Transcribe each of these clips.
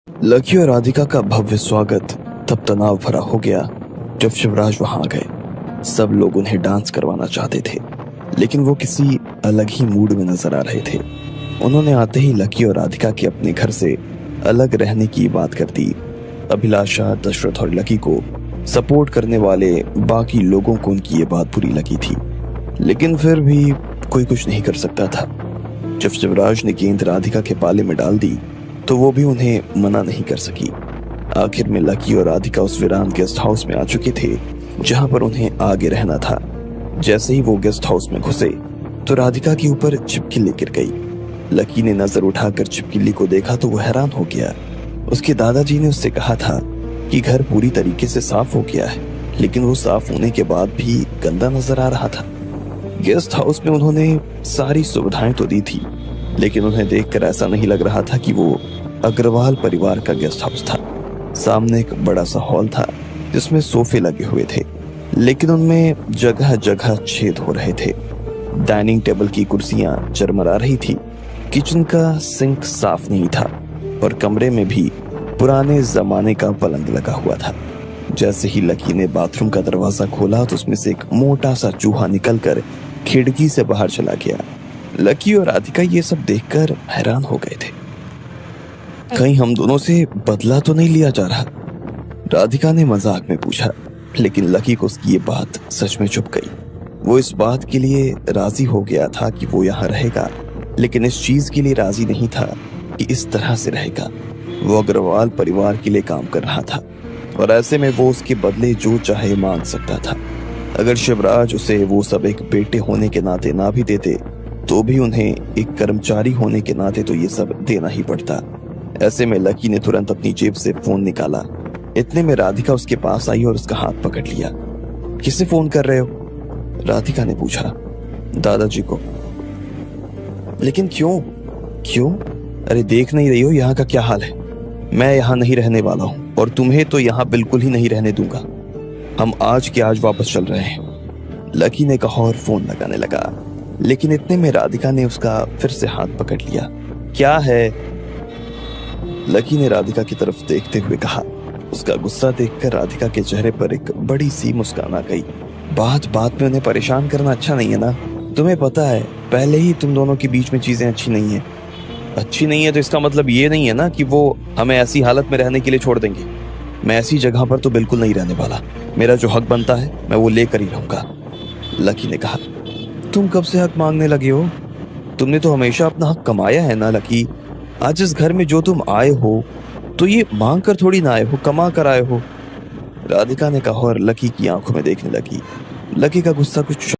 Lucky और राधिका का भव्य स्वागत तब तनाव भरा हो गया जब शिवराज वहां आ गए। सब लोग उन्हें डांस करवाना चाहते थे, लेकिन वो किसी अलग ही मूड में नजर आ रहे थे। उन्होंने आते ही लकी और राधिका के अपने घर से अलग रहने की बात कर दी। अभिलाषा, दशरथ और लकी को सपोर्ट करने वाले बाकी लोगों को उनकी ये बात बुरी लगी थी, लेकिन फिर भी कोई कुछ नहीं कर सकता था। जब शिवराज ने गेंद राधिका के पाले में डाल दी तो वो भी उन्हें मना नहीं कर सकी। आखिर में लकी और राधिका उस वीरान गेस्ट हाउस में आ चुके थे जहां पर उन्हें आगे रहना था। जैसे ही वो गेस्ट हाउस में घुसे तो राधिका के ऊपर छिपकली गिर गई। लकी ने नजर उठाकर छिपकली को देखा तो वो हैरान हो गया। उसके दादाजी ने उससे कहा था कि घर पूरी तरीके से साफ हो गया है, लेकिन वो साफ होने के बाद भी गंदा नजर आ रहा था। गेस्ट हाउस में उन्होंने सारी सुविधाएं तो दी थी, लेकिन उन्हें देखकर ऐसा नहीं लग रहा था कि वो अग्रवाल परिवार का गेस्ट हाउस था। सामने एक बड़ा सा हॉल था जिसमें सोफे लगे हुए थे, लेकिन उनमें जगह जगह छेद हो रहे थे। डाइनिंग टेबल की कुर्सियां चरमरा रही थी। किचन का सिंक साफ नहीं था और कमरे में भी पुराने जमाने का पलंग लगा हुआ था। जैसे ही लकी ने बाथरूम का दरवाजा खोला तो उसमें से एक मोटा सा चूहा निकलकर खिड़की से बाहर चला गया। लकी और राधिका ये सब देखकर हैरान हो गए थे। कहीं हम दोनों से बदला तो नहीं लिया जा रहा? राधिका ने मजाक में पूछा, लेकिन लकी को उसकी ये बात सच में चुभ गई। वो इस बात के लिए राजी हो गया था कि वो यहाँ रहेगा, लेकिन इस चीज के लिए राजी नहीं था कि इस तरह से रहेगा। वो अग्रवाल परिवार के लिए काम कर रहा था और ऐसे में वो उसके बदले जो चाहे मांग सकता था। अगर शिवराज उसे वो सब एक बेटे होने के नाते ना भी देते तो भी उन्हें एक कर्मचारी होने के नाते तो ये सब देना ही पड़ता। ऐसे में लकी ने तुरंत अपनी जेब से फोन निकाला। इतने में राधिका उसके पास आई और उसका हाथ पकड़ लिया। किसे फोन कर रहे हो? राधिका ने पूछा। दादाजी को। लेकिन क्यों? क्यों? अरे देख नहीं रही हो यहाँ का क्या हाल है? मैं यहाँ नहीं रहने वाला हूँ और तुम्हें तो यहाँ बिल्कुल ही नहीं रहने दूंगा। हम आज के आज वापस चल रहे हैं। लकी ने कहा और फोन लगाने लगा, लेकिन इतने में राधिका ने उसका फिर से हाथ पकड़ लिया। क्या है? लकी ने राधिका की तरफ देखते हुए कहा। उसका गुस्सा देखकर राधिका के चेहरे पर एक बड़ी सी मुस्कान आ गई। बात बात में उन्हें परेशान करना अच्छा नहीं है ना? तुम्हें पता है पहले ही तुम दोनों के बीच में चीजें अच्छी नहीं है। अच्छी नहीं है तो इसका मतलब ये नहीं है ना कि वो हमें ऐसी हालत में रहने के लिए छोड़ देंगे। मैं ऐसी जगह पर तो बिल्कुल नहीं रहने वाला। मेरा जो हक बनता है मैं वो लेकर ही रहूंगा। लकी ने कहा। तुम कब से हक मांगने लगे हो? तुमने तो हमेशा अपना हक कमाया है ना लकी। आज इस घर में जो तुम आए हो तो ये मांग कर थोड़ी ना आए हो, कमा कर आए हो। राधिका ने कहा और लकी की आंखों में देखने लगी। लकी का गुस्सा कुछ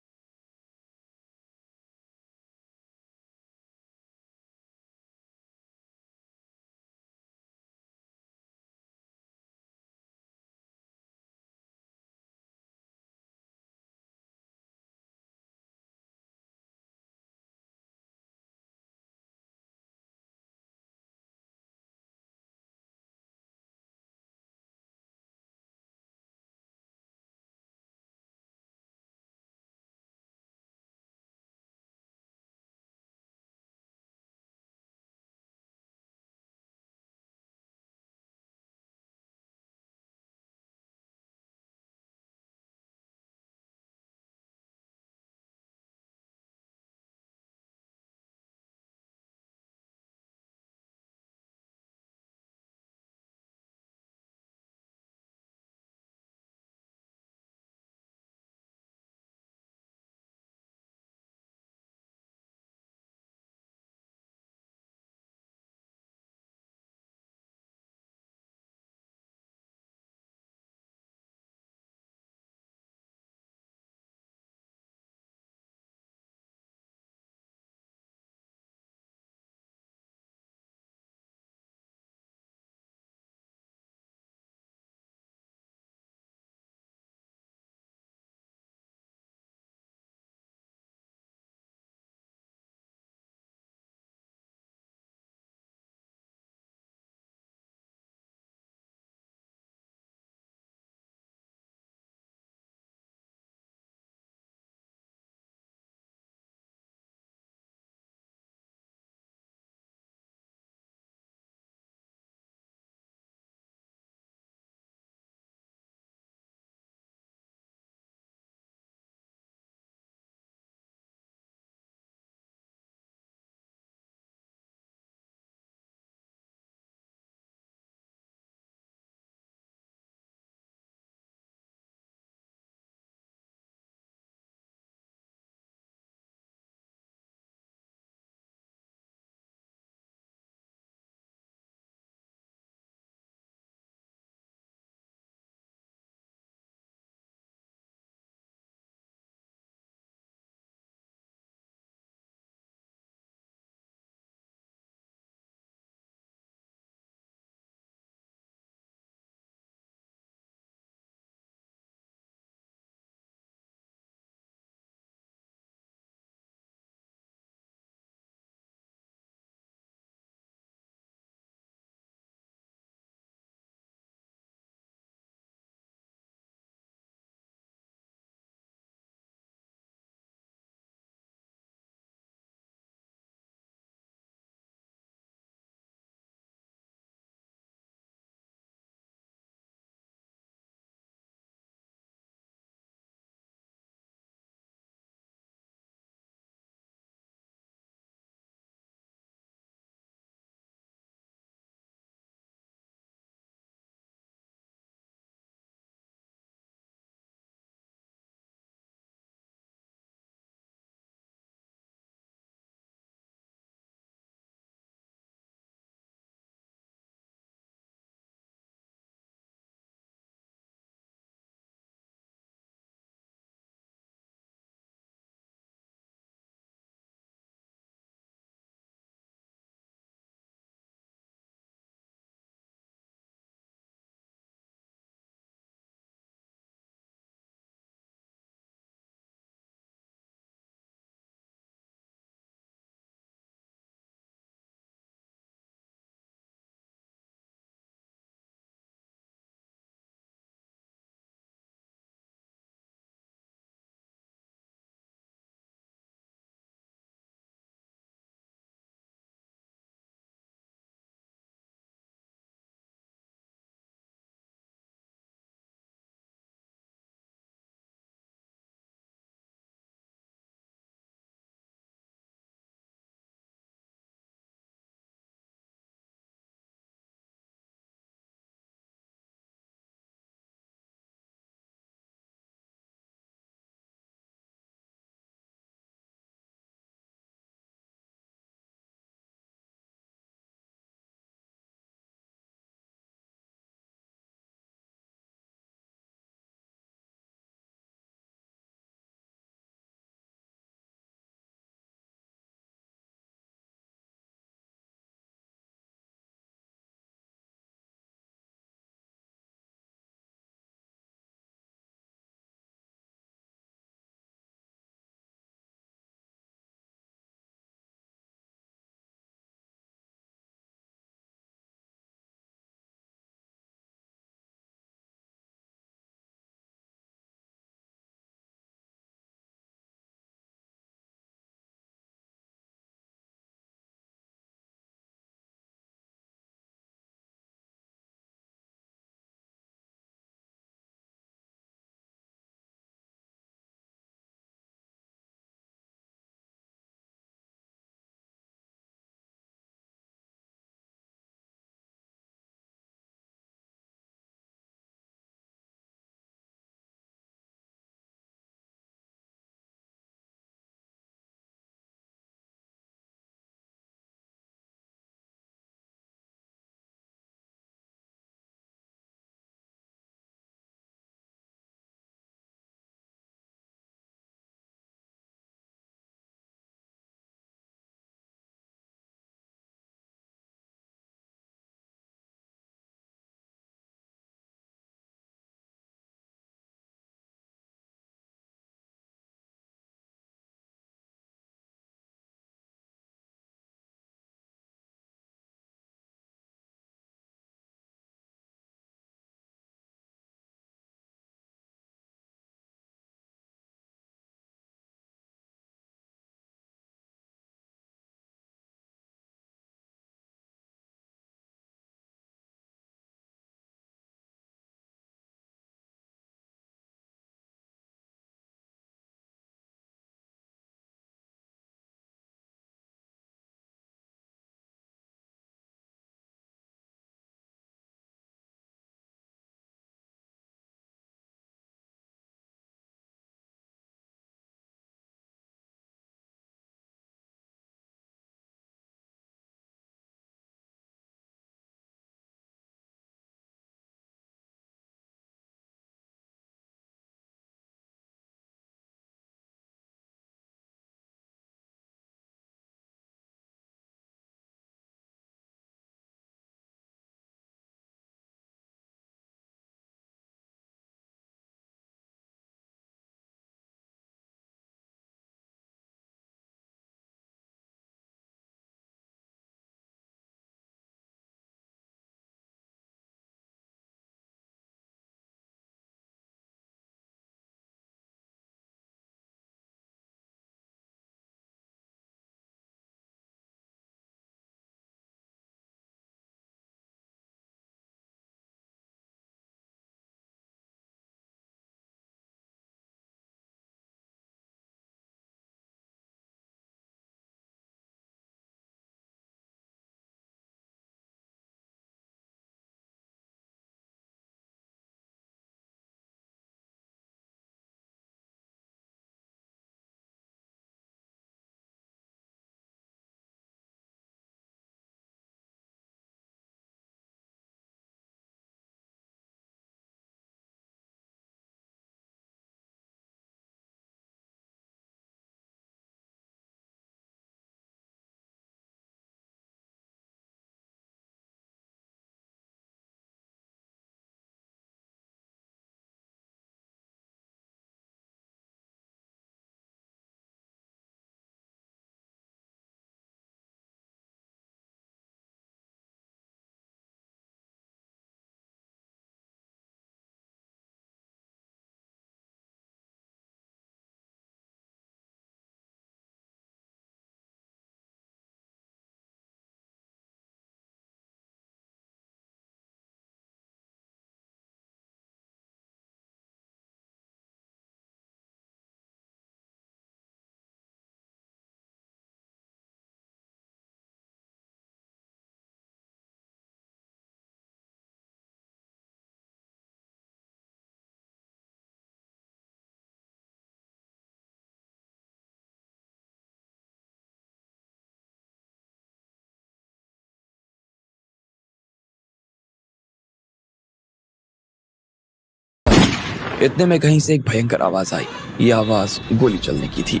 इतने में कहीं से एक भयंकर आवाज आई। यह आवाज गोली चलने की थी।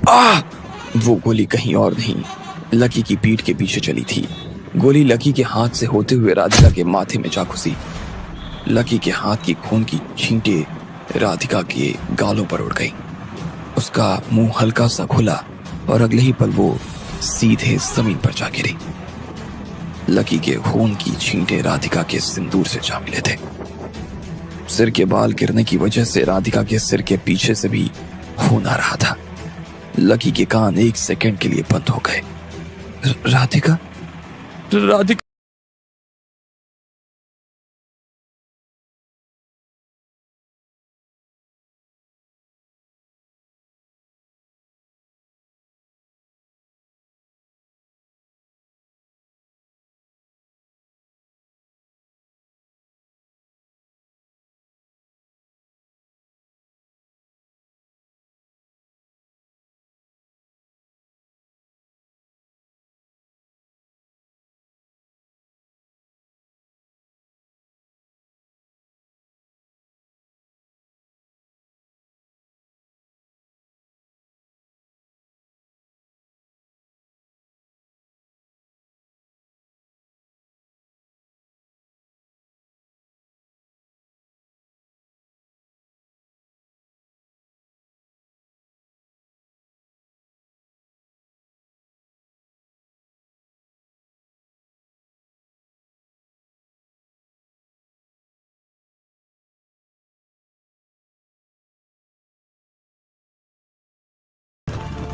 आह! वो गोली कहीं और नहीं, लकी की पीठ के पीछे चली थी। गोली लकी के हाथ से होते हुए राधिका के माथे में जा घुसी। लकी के हाथ की खून की छींटे राधिका के गालों पर उड़ गई। उसका मुंह हल्का सा खुला और अगले ही पल वो सीधे जमीन पर जा गिरी। लकी के खून की छींटे राधिका के सिंदूर से जा मिले थे। सिर के बाल गिरने की वजह से राधिका के सिर के पीछे से भी खून आ रहा था। लकी के कान एक सेकंड के लिए बंद हो गए। राधिका, राधिका।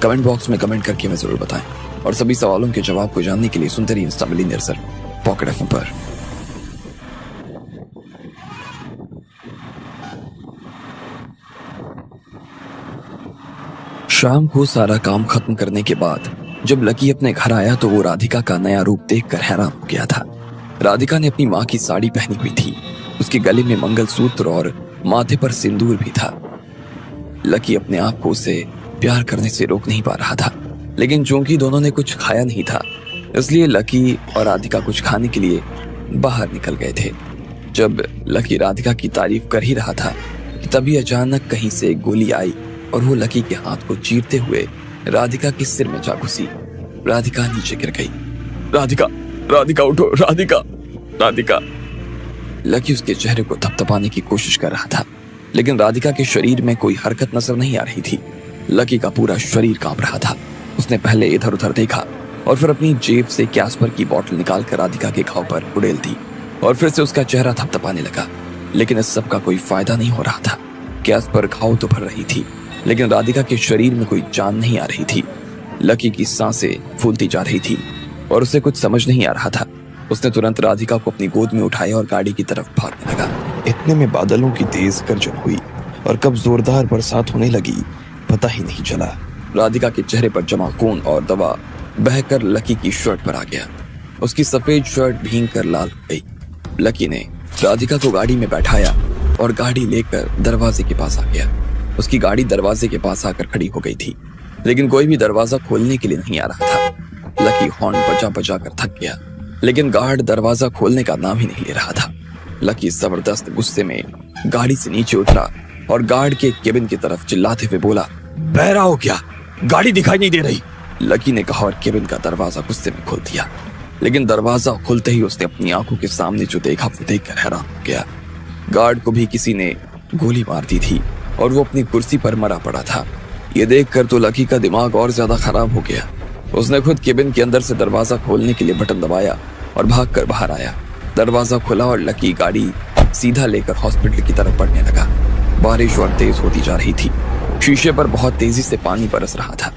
कमेंट बॉक्स में कमेंट करके हमें जरूर बताएं और सभी सवालों के जवाब को जानने के लिए सुनते रहिए Insta millionaire sir pocket FM पर। शाम को सारा काम खत्म करने के बाद जब लकी अपने घर आया तो वो राधिका का नया रूप देखकर हैरान हो गया था। राधिका ने अपनी माँ की साड़ी पहनी हुई थी। उसके गले में मंगलसूत्र और माथे पर सिंदूर भी था। लकी अपने आप को उसे प्यार करने से रोक नहीं पा रहा था, लेकिन चूंकि दोनों ने कुछ खाया नहीं था इसलिए लकी और राधिका कुछ खाने के लिए बाहर निकल गए थे। जब लकी राधिका की तारीफ कर ही रहा था तभी अचानक कहीं से एक गोली आई और वो लकी के हाथ को चीरते हुए राधिका के सिर में जा घुसी। राधिका नीचे गिर गई। राधिका, राधिका उठो, राधिका, राधिका। लकी उसके चेहरे को थपथपाने की कोशिश कर रहा था, लेकिन राधिका के शरीर में कोई हरकत नजर नहीं आ रही थी। लकी का पूरा शरीर कांप रहा था। उसने पहले इधर उधर देखा और फिर अपनी जेब से कैस्पर की बोतल निकालकर राधिका के घाव पर उड़ेल दी और फिर से उसका चेहरा थपथपाने लगा, लेकिन इस सब का कोई फायदा नहीं हो रहा था। कैस्पर घाव तो भर रही थी, लेकिन राधिका के शरीर में कोई जान नहीं आ रही थी। लकी की सांसें फूलती जा रही थी और उसे कुछ समझ नहीं आ रहा था। उसने तुरंत राधिका को अपनी गोद में उठाया और गाड़ी की तरफ भागने लगा। इतने में बादलों की तेज गर्जन हुई और कब जोरदार बरसात होने लगी पता ही नहीं चला। राधिका के चेहरे पर जमा खून और दवा बहकर लकी की शर्ट पर आ गया। उसकी सफेद शर्ट भीग कर लाल हो गई। लकी ने राधिका को गाड़ी में बैठाया और गाड़ी लेकर दरवाजे के पास आ गया। उसकी गाड़ी दरवाजे के पास आकर खड़ी हो गई थी, लेकिन कोई भी दरवाजा खोलने के लिए नहीं आ रहा था। लकी हॉर्न बजा बजा कर थक गया, लेकिन गार्ड दरवाजा खोलने का नाम ही नहीं ले रहा था। लकी जबरदस्त गुस्से में गाड़ी से नीचे उतरा और गार्ड के केबिन की तरफ चिल्लाते हुए बोला, बहरा हो क्या? गाड़ी दिखाई नहीं दे रही। लकी ने कहा और केबिन का दरवाजा गुस्से में खोल दिया, लेकिन दरवाजा खुलते ही उसने अपनी आंखों के सामने जो देखा वो देखकर हैरान हो गया। गार्ड को भी किसी ने गोली मार दी थी और वो अपनी कुर्सी पर मरा पड़ा था। ये देखकर तो लकी का दिमाग और ज्यादा खराब हो गया। उसने खुद केबिन के अंदर से दरवाजा खोलने के लिए बटन दबाया और भागकर बाहर आया। दरवाजा खुला और लकी गाड़ी सीधा लेकर हॉस्पिटल की तरफ बढ़ने लगा। बारिश और तेज होती जा रही थी। शीशे पर बहुत तेजी से पानी बरस रहा था।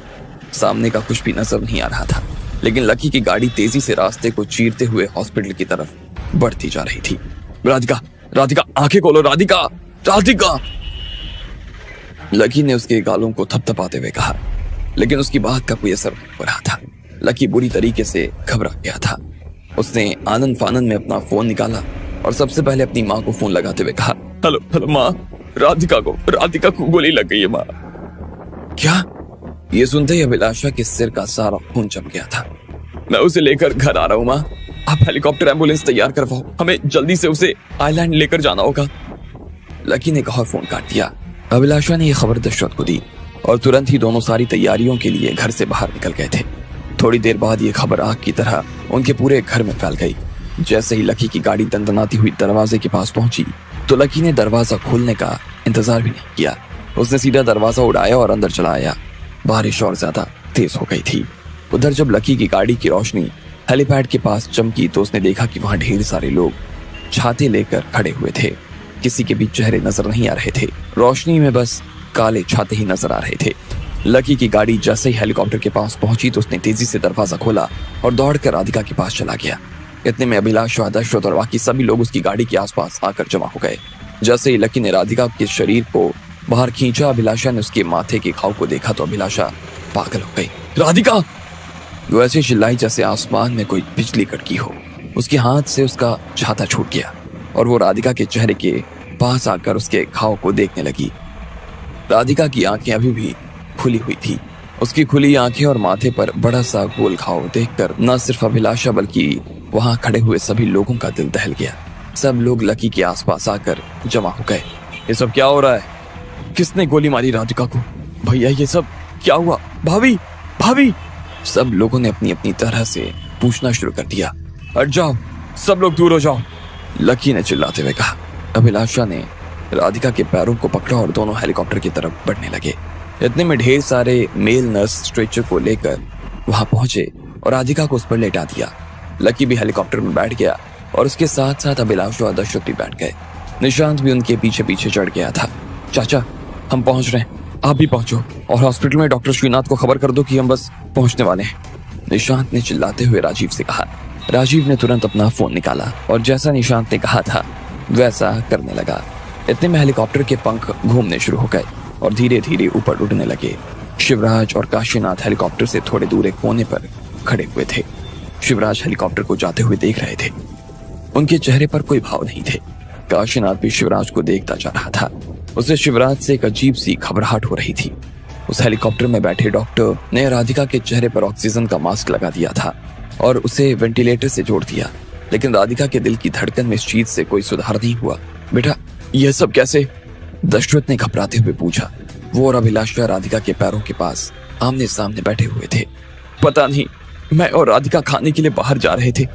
सामने का कुछ भी नजर नहीं आ रहा था, लेकिन लकी की गाड़ी तेजी से रास्ते को चीरते हुए हॉस्पिटल की तरफ बढ़ती जा रही थी। राधिका, राधिका, आंखें खोलो, राधिका, राधिका। लकी ने उसके गालों को थपथपाते हुए कहा, लेकिन उसकी बात का कोई असर नहीं हो रहा था। लकी बुरी तरीके से घबरा गया था। उसने आनंद फानंद में अपना फोन निकाला और सबसे पहले अपनी माँ को फोन लगाते हुए कहा, हेलो हेलो माँ, राधिका को गोली लग गई है माँ। क्या? ये सुनते ही अभिलाषा के सिर का सारा खून जम गया था। मैं उसे लेकर घर आ रहा हूँ माँ, आप हेलीकॉप्टर एम्बुलेंस तैयार करवाओ, हमें जल्दी से उसे आइलैंड लेकर जाना होगा। लकी ने कहा, फोन काट दिया। अभिलाषा ने यह खबर दशरथ को दी और तुरंत ही दोनों सारी तैयारियों के लिए घर से बाहर निकल गए थे। थोड़ी देर बाद ये खबर आग की तरह उनके पूरे घर में फैल गई। जैसे ही लकी की गाड़ी दंदनाती हुई दरवाजे के पास पहुंची तो लकी ने दरवाजा खोलने का इंतजार भी नहीं किया। उसने सीधा दरवाजा उड़ाया और अंदर चला आया। बारिश और ज्यादा तेज हो गई थी। उधर जब लकी की गाड़ी की रोशनी हेलीपैड के पास चमकी तो उसने देखा कि वहां ढेर सारे लोग छाते लेकर खड़े हुए थे। किसी के भी चेहरे नजर नहीं आ रहे थे। रोशनी में बस काले छाते ही नजर आ रहे थे। लकी की गाड़ी जैसे ही हेलीकॉप्टर के पास पहुंची तो उसने तेजी से दरवाजा खोला और दौड़कर राधिका के पास चला गया। इतने में अभिलाषा, दशरथ और बाकी सभी लोग उसकी गाड़ी के आसपास आकर जमा हो गए। जैसे ही लकी ने राधिका के शरीर को बाहर खींचा, अभिलाषा ने उसके माथे के घाव को देखा तो अभिलाषा पागल हो गई। राधिका! वो ऐसे चिल्लाई जैसे आसमान में कोई बिजली कड़की हो। उसके हाथ से उसका छाता छूट गया और वो राधिका के चेहरे के पास आकर उसके घाव को देखने लगी। राधिका की आंखें अभी भी खुली हुई थी। उसकी खुली आंखें और माथे पर बड़ा सा गोल घाव देखकर न सिर्फ अभिलाषा बल्कि वहां खड़े हुए सभी लोगों का दिल दहल गया। सब लोग लकी के आसपास आकर जमा हो गए। ये सब क्या हो रहा है? किसने गोली मारी राधिका को? भैया ये सब क्या हुआ? भाभी, भाभी! सब लोगों ने अपनी अपनी तरह से पूछना शुरू कर दिया। हट जाओ, सब लोग दूर हो जाओ, लकी ने चिल्लाते हुए कहा। अभिलाषा ने राधिका के पैरों को पकड़ा और दोनों हेलीकॉप्टर की तरफ बढ़ने लगे। इतने में ढेर सारे मेल नर्स स्ट्रेचर को लेकर वहां पहुंचे और राधिका को उस पर लेटा दिया। लकी भी हेलीकॉप्टर में बैठ गया और उसके साथ साथ अभिलाषा और दशरथ भी बैठ गए। निशांत भी उनके पीछे पीछे चढ़ गया था। चाचा, हम पहुंच रहे हैं, आप भी पहुंचो और हॉस्पिटल में डॉक्टर श्रीनाथ को खबर कर दो कि हम बस पहुंचने वाले हैं, निशांत ने चिल्लाते हुए राजीव से कहा। राजीव ने तुरंत अपना फोन निकाला और जैसा निशांत ने कहा था वैसा करने लगा। इतने में हेलीकॉप्टर के पंख घूमने शुरू हो गए और धीरे धीरे ऊपर उड़ने लगे। शिवराज और काशीनाथ हेलीकॉप्टर से थोड़े दूर एक कोने पर खड़े हुए थे। शिवराज हेलीकॉप्टर को जाते हुए देख रहे थे। उनके चेहरे पर कोई भाव नहीं थे। काशीनाथ भी शिवराज को देखता जा रहा था। उसे शिवराज से एक अजीब सी घबराहट हो रही थी। उस हेलीकॉप्टर में बैठे डॉक्टर ने राधिका के चेहरे पर ऑक्सीजन का मास्क लगा दिया था और उसे वेंटिलेटर से जोड़ दिया, लेकिन राधिका के दिल की धड़कन में इस चीज से कोई सुधार नहीं हुआ। बेटा, यह सब कैसे? दशरथ ने घबराते हुए पूछा। वो और अभिलाषा राधिका के पैरों के पास आमने सामने बैठे हुए थे। पता नहीं, मैं और राधिका खाने के लिए बाहर जा रहे थे।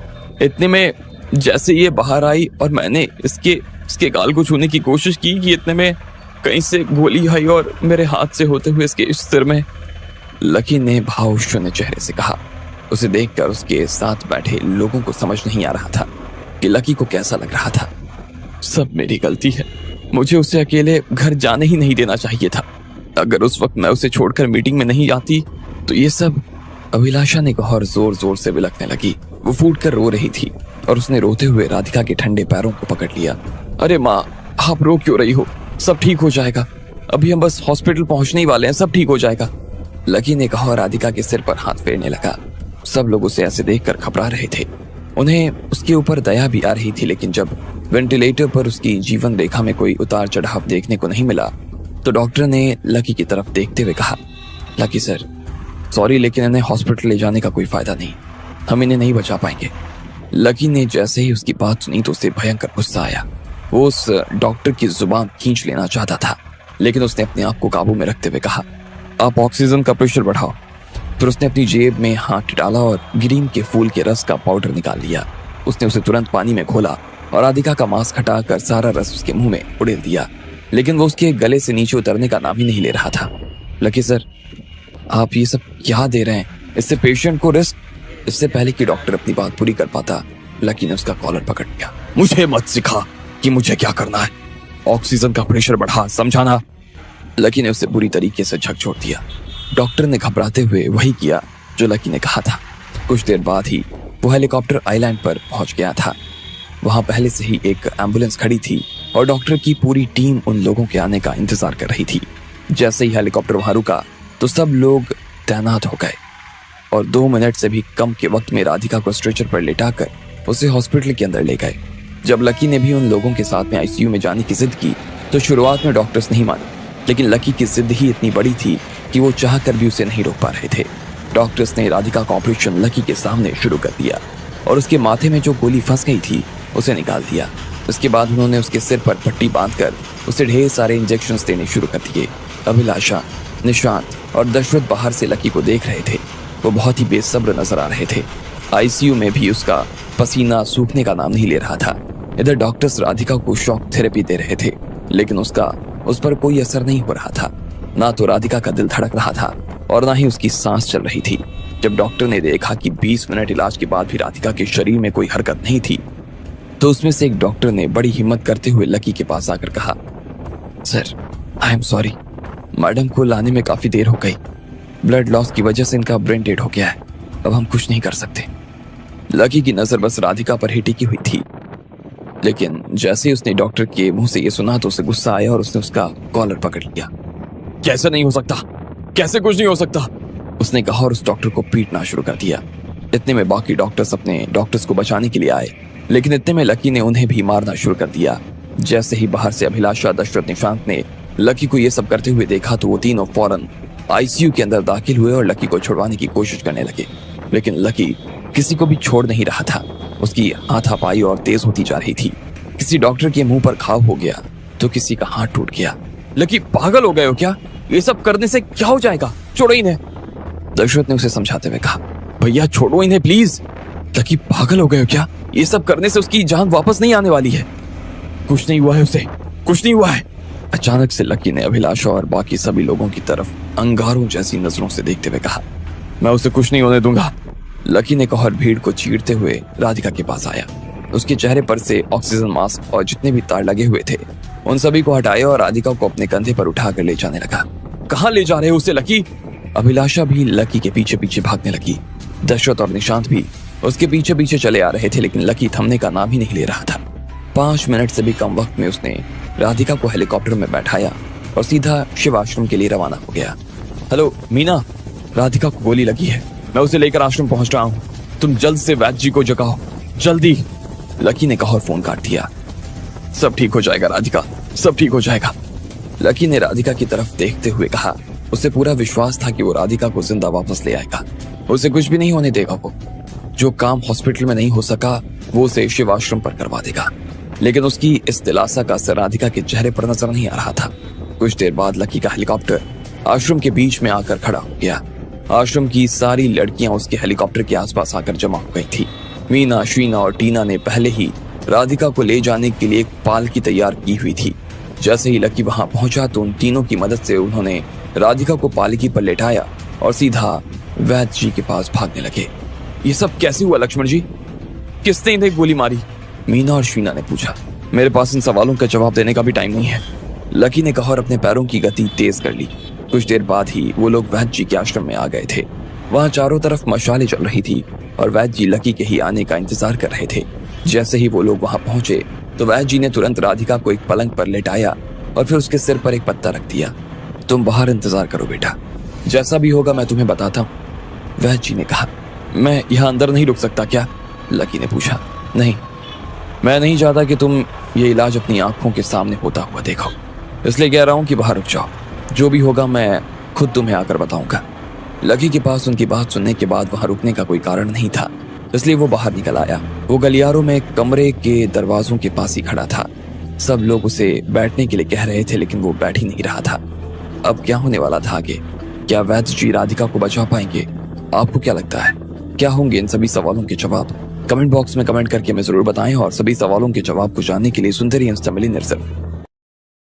इतने में जैसे ये बाहर आई और मैंने इसके गाल को छूने की कोशिश की कि इतने में कहीं से गोली आई और मेरे हाथ से होते हुए इसके इस सिर में, लकी ने भाव शून्य चेहरे से कहा। उसे देखकर उसके साथ बैठे लोगों को समझ नहीं आ रहा था कि लकी को कैसा लग रहा था। सब मेरी गलती है, मुझे उसे अकेले घर जाने ही नहीं देना चाहिए था। अगर उस वक्त मैं उसे छोड़कर मीटिंग में नहीं जाती तो ये सब, अभिलाषा ने कहा और जोर जोर से बिलखने लगी। वो फूट कर रो रही थी और उसने रोते हुए राधिका के ठंडे पैरों को पकड़ लिया। अरे माँ, आप रो क्यों रही हो? सब ठीक हो जाएगा, अभी हम बस हॉस्पिटल पहुंचने ही वाले हैं, सब ठीक हो जाएगा, लकी ने कहा और राधिका के सिर पर हाथ फेरने लगा। सब लोग उसे ऐसे देखकर घबरा रहे थे। उन्हें उसके ऊपर दया भी आ रही थी, लेकिन जब वेंटिलेटर पर उसकी जीवन रेखा में कोई उतार चढ़ाव देखने को नहीं मिला तो डॉक्टर ने लकी की तरफ देखते हुए कहा, लकी सर, सॉरी, लेकिन इन्हें हॉस्पिटल ले जाने का कोई फायदा नहीं, हम इन्हें नहीं बचा पाएंगे। लकी ने जैसे ही उसकी बात सुनी तो उसे भयंकर गुस्सा आया। वो उस डॉक्टर की जुबान खींच लेना चाहता था, लेकिन उसने अपने आप को काबू में रखते हुए कहा, आप ऑक्सीजन का प्रेशर बढ़ाओ। फिर उसने अपनी जेब में हाथ डाला और ग्रीन के फूल के रस का पाउडर निकाल लिया। उसने उसे तुरंत पानी में घोला और राधिका का मास्क हटाकर सारा रस उसके मुंह में उड़ेल दिया, लेकिन वो उसके गले से नीचे उतरने का नाम ही नहीं ले रहा था। लकी सर, आप ये सब क्या दे रहे हैं? इससे पेशेंट को रिस्क। इससे पहले कि डॉक्टर अपनी बात पूरी कर पाता, लकी ने उसका कॉलर पकड़ लिया। मुझे मत सिखा कि मुझे क्या करना है, ऑक्सीजन का प्रेशर बढ़ा, समझाना। लकी ने उसे बुरी तरीके से झकझोर दिया। डॉक्टर ने घबराते हुए वही किया जो लकी ने कहा था। कुछ देर बाद ही वो हेलीकॉप्टर आइलैंड पर पहुंच गया था। वहां पहले से ही एक एम्बुलेंस खड़ी थी और डॉक्टर की पूरी टीम उन लोगों के आने का इंतजार कर रही थी। जैसे ही हेलीकॉप्टर वहां रुका तो सब लोग तैनात हो गए और 2 मिनट से भी कम के वक्त में राधिका को स्ट्रेचर पर लेटाकर उसे हॉस्पिटल के अंदर ले गए। जब लकी ने भी उन लोगों के साथ में आईसीयू में जाने की जिद की तो शुरुआत में डॉक्टर्स नहीं माने, लेकिन लकी की जिद ही इतनी बड़ी थी कि वो चाहकर भी उसे नहीं रोक पा रहे थे। डॉक्टर्स ने राधिका का ऑपरेशन लकी के सामने शुरू कर दिया और उसके माथे में जो गोली फंस गई थी उसे निकाल दिया। उसके बाद उन्होंने उसके सिर पर पट्टी बांधकर उसे ढेर सारे इंजेक्शंस देने शुरू कर दिए। अभिलाषा, निशांत और दशरथ बाहर से लकी को देख रहे थे। वो बहुत ही बेसब्र नजर आ रहे थे। आईसीयू में भी उसका पसीना सूखने का नाम नहीं ले रहा था। इधर डॉक्टर्स राधिका को शॉक थेरेपी दे रहे थे, लेकिन उसका उस पर कोई असर नहीं हो रहा था। ना तो राधिका का दिल धड़क रहा था और ना ही उसकी सांस चल रही थी। जब डॉक्टर ने देखा कि 20 मिनट इलाज के बाद भी राधिका के शरीर में कोई हरकत नहीं थी, तो उसमें से एक डॉक्टर ने बड़ी हिम्मत करते हुए लकी के पास आकर कहा, sir, I am sorry, madam को लाने में काफी देर हो गई। ब्लड लॉस की वजह से इनका ब्रेन डेड हो गया है। अब हम कुछ नहीं कर सकते। लकी की नजर बस राधिका पर ही टिकी हुई थी, लेकिन जैसे ही उसने डॉक्टर के मुंह से ये सुना तो उसे गुस्सा आया और उसने उसका कॉलर पकड़ लिया। कैसे नहीं हो सकता, कैसे कुछ नहीं हो सकता, उसने कहा और उस डॉक्टर को पीटना शुरू कर दिया। इतने में बाकी डॉक्टर्स अपने डॉक्टर्स को बचाने के लिए आए, लेकिन इतने में लकी ने उन्हें भी मारना शुरू कर दिया। जैसे ही बाहर से अभिलाषा, दशरथ, निशांत ने लकी को ये सब करते हुए देखा तो वो तीनों फौरन आईसीयू के अंदर दाखिल हुए और लकी को छुड़वाने की कोशिश करने लगे, लेकिन लकी किसी को भी छोड़ नहीं रहा था। उसकी हाथापाई और तेज होती जा रही थी। किसी डॉक्टर के मुंह पर घाव हो गया तो किसी का हाथ टूट गया। लकी, पागल हो गए हो क्या? ये सब करने से क्या हो जाएगा? छोड़ो इन्हें, दशरथ ने उसे समझाते हुए कहा। भैया छोड़ो इन्हें प्लीज। लकी, पागल हो गए हो क्या? ये सब करने से उसकी जान वापस नहीं आने वाली है। कुछ नहीं हुआ है उसे, कुछ नहीं हुआ है। अचानक से लकी ने अभिलाषा और बाकी सभी लोगों की तरफ अंगारों जैसी नजरों से देखते हुए कहा, मैं उसे कुछ नहीं होने दूंगा। लकी ने कहा और भीड़ को चीरते हुए राधिका के पास आया। उसके चेहरे पर से ऑक्सीजन मास्क और जितने भी तार लगे हुए थे उन सभी को हटाया और राधिका को अपने कंधे पर उठाकर ले जाने लगा। कहाँ ले जा रहे हो उसे लकी? अभिलाषा भी लकी के पीछे पीछे भागने लगी। दशरथ और निशांत भी उसके पीछे पीछे चले आ रहे थे, लेकिन लकी थमने का नाम ही नहीं ले रहा था। 5 मिनट से भी कम वक्त में उसने राधिका को हेलीकॉप्टर में बैठाया और सीधा शिव आश्रम के लिए रवाना हो गया। हेलो मीना, राधिका को गोली लगी है, मैं उसे लेकर आश्रम पहुंच रहा हूँ, तुम जल्द से वैद्य जी को जगाओ, जल्दी, लकी ने कहा और फोन काट दिया। सब ठीक हो जाएगा राधिका, सब ठीक हो जाएगा, लकी ने राधिका की तरफ देखते हुए कहा। उसे पूरा विश्वास था कि वो राधिका को जिंदा वापस ले आएगा, उसे कुछ भी नहीं होने देगा। वो जो काम हॉस्पिटल में नहीं हो सका वो उसे शिव आश्रम पर करवा देगा, लेकिन उसकी इस दिलासा का असर राधिका के चेहरे पर नजर नहीं आ रहा था। कुछ देर बाद लकी का हेलीकॉप्टर आश्रम के बीच में आकर खड़ा हो गया। आश्रम की सारी लड़कियां उसके हेलीकॉप्टर के आसपास आकर जमा हो गई थी। मीना, शीना और टीना ने पहले ही राधिका को ले जाने के लिए एक पालकी तैयार की हुई थी। जैसे ही लकी वहां पहुंचा तो उन तीनों की मदद से उन्होंने राधिका को पालकी पर लेटाया और सीधा वैद्य जी के पास भागने लगे। ये सब कैसे हुआ लक्ष्मण जी? किसने इन्हें गोली मारी? मीना और शीना ने पूछा। मेरे पास इन सवालों का जवाब देने का भी टाइम नहीं है, लकी ने कहा और अपने पैरों की गति तेज कर ली। कुछ देर बाद ही वो लोग वैद्य जी के आश्रम में आ गए थे। वहां चारों तरफ मशालें चल रही थी और वैद्य जी लकी के ही आने का इंतजार कर रहे थे। जैसे ही वो लोग वहां पहुंचे तो वैद्य जी ने तुरंत राधिका को एक पलंग पर लेटाया और फिर उसके सिर पर एक पत्ता रख दिया। तुम बाहर इंतजार करो बेटा, जैसा भी होगा मैं तुम्हें बताता हूँ, वैद्य जी ने कहा। मैं यहाँ अंदर नहीं रुक सकता क्या? लकी ने पूछा। नहीं, मैं नहीं चाहता कि तुम ये इलाज अपनी आंखों के सामने होता हुआ देखो, इसलिए कह रहा हूँ कि बाहर रुक जाओ। जो भी होगा मैं खुद तुम्हें आकर बताऊंगा। लकी के पास उनकी बात सुनने के बाद वहां रुकने का कोई कारण नहीं था, इसलिए वो बाहर निकल आया। वो गलियारों में कमरे के दरवाजों के पास ही खड़ा था। सब लोग उसे बैठने के लिए कह रहे थे, लेकिन वो बैठ ही नहीं रहा था। अब क्या होने वाला था आगे? क्या वैद्य जी राधिका को बचा पाएंगे? आपको क्या लगता है, क्या होंगे इन सभी सवालों के जवाब? कमेंट बॉक्स में कमेंट करके हमें जरूर बताएं और सभी सवालों के जवाब को जानने के लिए सुनते रहिए इंस्टा मिलियनेयर सिर्फ